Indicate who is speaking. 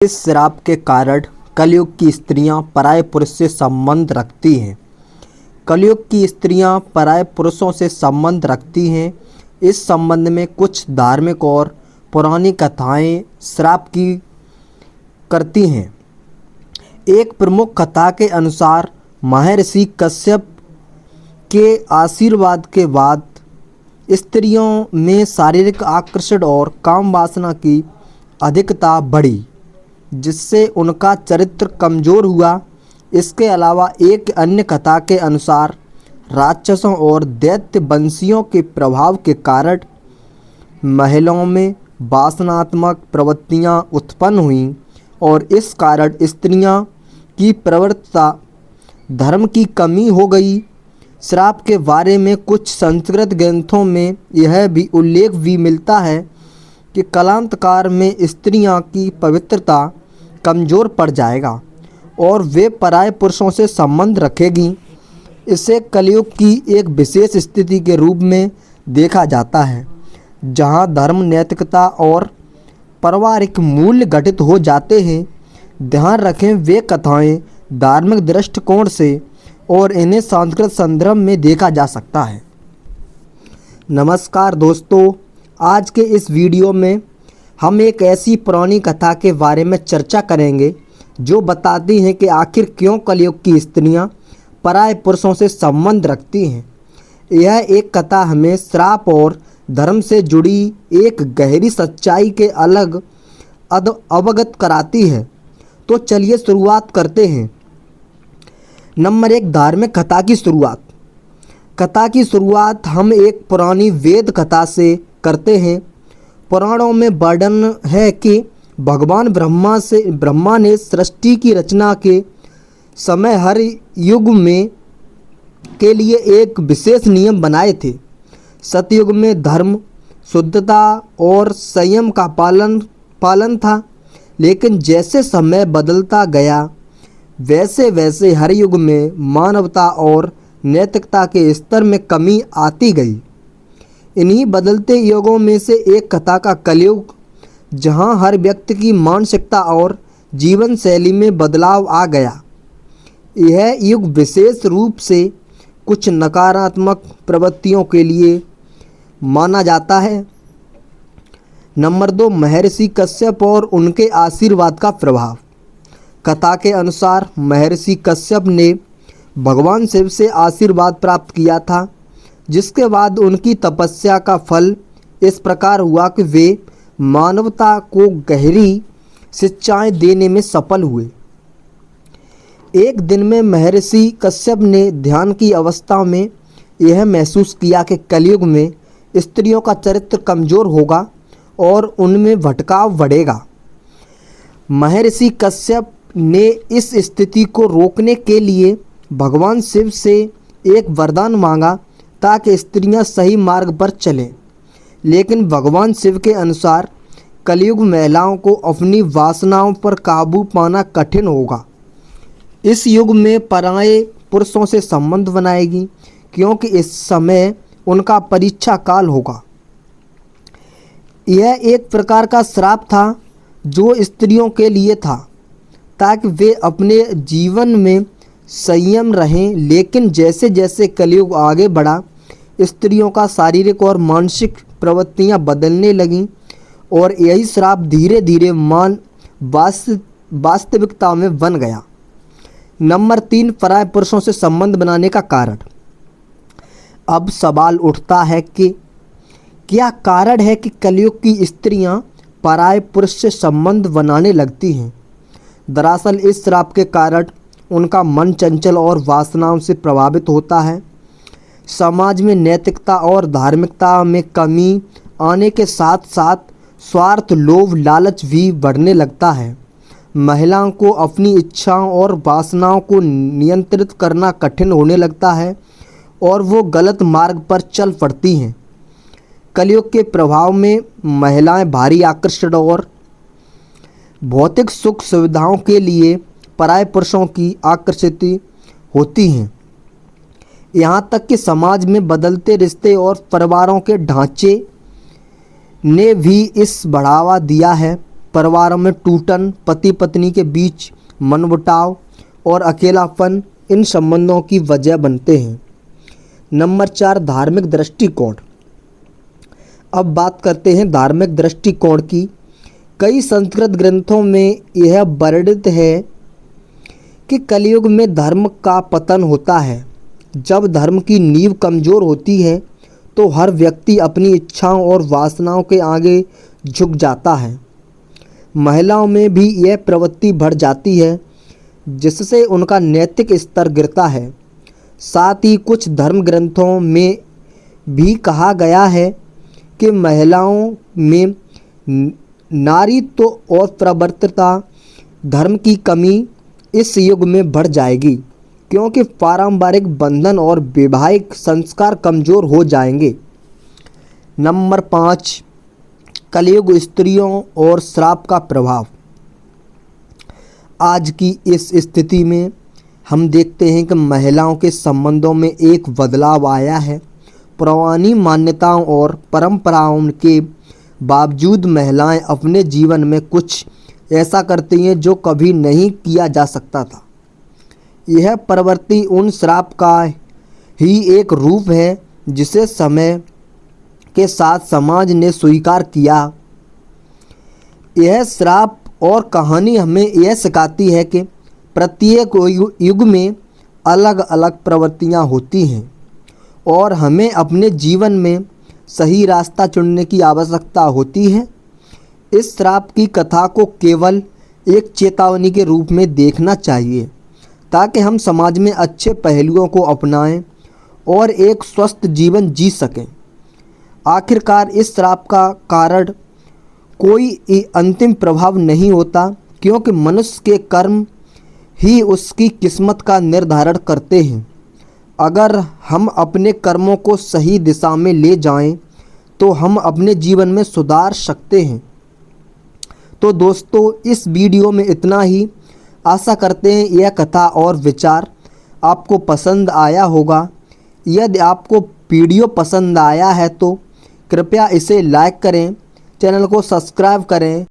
Speaker 1: इस श्राप के कारण कलयुग की स्त्रियां पराये पुरुष से संबंध रखती हैं। कलयुग की स्त्रियां पराये पुरुषों से संबंध रखती हैं। इस संबंध में कुछ धार्मिक और पुरानी कथाएं श्राप की करती हैं। एक प्रमुख कथा के अनुसार महर्षि कश्यप के आशीर्वाद के बाद स्त्रियों में शारीरिक आकर्षण और काम वासना की अधिकता बढ़ी, जिससे उनका चरित्र कमज़ोर हुआ। इसके अलावा एक अन्य कथा के अनुसार राक्षसों और दैत्य वंशियों के प्रभाव के कारण महिलाओं में वासनात्मक प्रवृत्तियां उत्पन्न हुईं और इस कारण स्त्रियां की प्रवृत्ता धर्म की कमी हो गई। श्राप के बारे में कुछ संस्कृत ग्रंथों में यह भी उल्लेख भी मिलता है कि कालांतकार में स्त्रियां की पवित्रता कमज़ोर पड़ जाएगा और वे पराये पुरुषों से संबंध रखेंगी। इसे कलयुग की एक विशेष स्थिति के रूप में देखा जाता है, जहां धर्म, नैतिकता और पारिवारिक मूल्य घटित हो जाते हैं। ध्यान रखें, वे कथाएं धार्मिक दृष्टिकोण से और इन्हें सांस्कृतिक संदर्भ में देखा जा सकता है। नमस्कार दोस्तों, आज के इस वीडियो में हम एक ऐसी पुरानी कथा के बारे में चर्चा करेंगे जो बताती हैं कि आखिर क्यों कलयुग की स्त्रियां पराये पुरुषों से संबंध रखती हैं। यह एक कथा हमें श्राप और धर्म से जुड़ी एक गहरी सच्चाई के अवगत कराती है। तो चलिए शुरुआत करते हैं। नंबर 1, धार्मिक कथा की शुरुआत। कथा की शुरुआत हम एक पुरानी वेद कथा से करते हैं। पुराणों में वर्णन है कि भगवान ब्रह्मा ने सृष्टि की रचना के समय हर युग में के लिए एक विशेष नियम बनाए थे। सतयुग में धर्म, शुद्धता और संयम का पालन था, लेकिन जैसे समय बदलता गया वैसे वैसे हर युग में मानवता और नैतिकता के स्तर में कमी आती गई। इन्हीं बदलते युगों में से एक कथा का कलयुग, जहां हर व्यक्ति की मानसिकता और जीवन शैली में बदलाव आ गया। यह युग विशेष रूप से कुछ नकारात्मक प्रवृत्तियों के लिए माना जाता है। नंबर 2, महर्षि कश्यप और उनके आशीर्वाद का प्रभाव। कथा के अनुसार महर्षि कश्यप ने भगवान शिव से आशीर्वाद प्राप्त किया था, जिसके बाद उनकी तपस्या का फल इस प्रकार हुआ कि वे मानवता को गहरी शिक्षाएं देने में सफल हुए। एक दिन में महर्षि कश्यप ने ध्यान की अवस्था में यह महसूस किया कि कलयुग में स्त्रियों का चरित्र कमज़ोर होगा और उनमें भटकाव बढ़ेगा। महर्षि कश्यप ने इस स्थिति को रोकने के लिए भगवान शिव से एक वरदान मांगा ताकि स्त्रियां सही मार्ग पर चलें। लेकिन भगवान शिव के अनुसार कलयुग महिलाओं को अपनी वासनाओं पर काबू पाना कठिन होगा। इस युग में पराये पुरुषों से संबंध बनाएगी, क्योंकि इस समय उनका परीक्षा काल होगा। यह एक प्रकार का श्राप था जो स्त्रियों के लिए था, ताकि वे अपने जीवन में संयम रहें। लेकिन जैसे जैसे कलयुग आगे बढ़ा, स्त्रियों का शारीरिक और मानसिक प्रवृत्तियां बदलने लगीं और यही श्राप धीरे धीरे वास्तविकता में बन गया। नंबर 3, पराये पुरुषों से संबंध बनाने का कारण। अब सवाल उठता है कि क्या कारण है कि कलयुग की स्त्रियां पराये पुरुष से संबंध बनाने लगती हैं। दरअसल इस श्राप के कारण उनका मन चंचल और वासनाओं से प्रभावित होता है। समाज में नैतिकता और धार्मिकता में कमी आने के साथ साथ स्वार्थ, लोभ, लालच भी बढ़ने लगता है। महिलाओं को अपनी इच्छाओं और वासनाओं को नियंत्रित करना कठिन होने लगता है और वो गलत मार्ग पर चल पड़ती हैं। कलयुग के प्रभाव में महिलाएं भारी आकर्षण और भौतिक सुख सुविधाओं के लिए पराये पुरुषों की आकर्षित होती हैं। यहाँ तक कि समाज में बदलते रिश्ते और परिवारों के ढांचे ने भी इस बढ़ावा दिया है। परिवारों में टूटन, पति पत्नी के बीच मनमुटाव और अकेलापन इन संबंधों की वजह बनते हैं। नंबर 4, धार्मिक दृष्टिकोण। अब बात करते हैं धार्मिक दृष्टिकोण की। कई संस्कृत ग्रंथों में यह वर्णित है कि कलयुग में धर्म का पतन होता है। जब धर्म की नींव कमज़ोर होती है तो हर व्यक्ति अपनी इच्छाओं और वासनाओं के आगे झुक जाता है। महिलाओं में भी यह प्रवृत्ति बढ़ जाती है, जिससे उनका नैतिक स्तर गिरता है। साथ ही कुछ धर्म ग्रंथों में भी कहा गया है कि महिलाओं में नारीत्व और प्रवृत्ता धर्म की कमी इस युग में बढ़ जाएगी, क्योंकि पारंपरिक बंधन और वैवाहिक संस्कार कमज़ोर हो जाएंगे। नंबर 5, कलयुग स्त्रियों और श्राप का प्रभाव। आज की इस स्थिति में हम देखते हैं कि महिलाओं के संबंधों में एक बदलाव आया है। पुरानी मान्यताओं और परंपराओं के बावजूद महिलाएं अपने जीवन में कुछ ऐसा करती हैं जो कभी नहीं किया जा सकता था। यह प्रवृत्ति उन श्राप का ही एक रूप है जिसे समय के साथ समाज ने स्वीकार किया। यह श्राप और कहानी हमें यह सिखाती है कि प्रत्येक युग में अलग अलग प्रवृत्तियां होती हैं और हमें अपने जीवन में सही रास्ता चुनने की आवश्यकता होती है। इस श्राप की कथा को केवल एक चेतावनी के रूप में देखना चाहिए, ताकि हम समाज में अच्छे पहलुओं को अपनाएं और एक स्वस्थ जीवन जी सकें। आखिरकार इस श्राप का कारण कोई अंतिम प्रभाव नहीं होता, क्योंकि मनुष्य के कर्म ही उसकी किस्मत का निर्धारण करते हैं। अगर हम अपने कर्मों को सही दिशा में ले जाएं, तो हम अपने जीवन में सुधार सकते हैं। तो दोस्तों, इस वीडियो में इतना ही। आशा करते हैं यह कथा और विचार आपको पसंद आया होगा। यदि आपको वीडियो पसंद आया है तो कृपया इसे लाइक करें, चैनल को सब्सक्राइब करें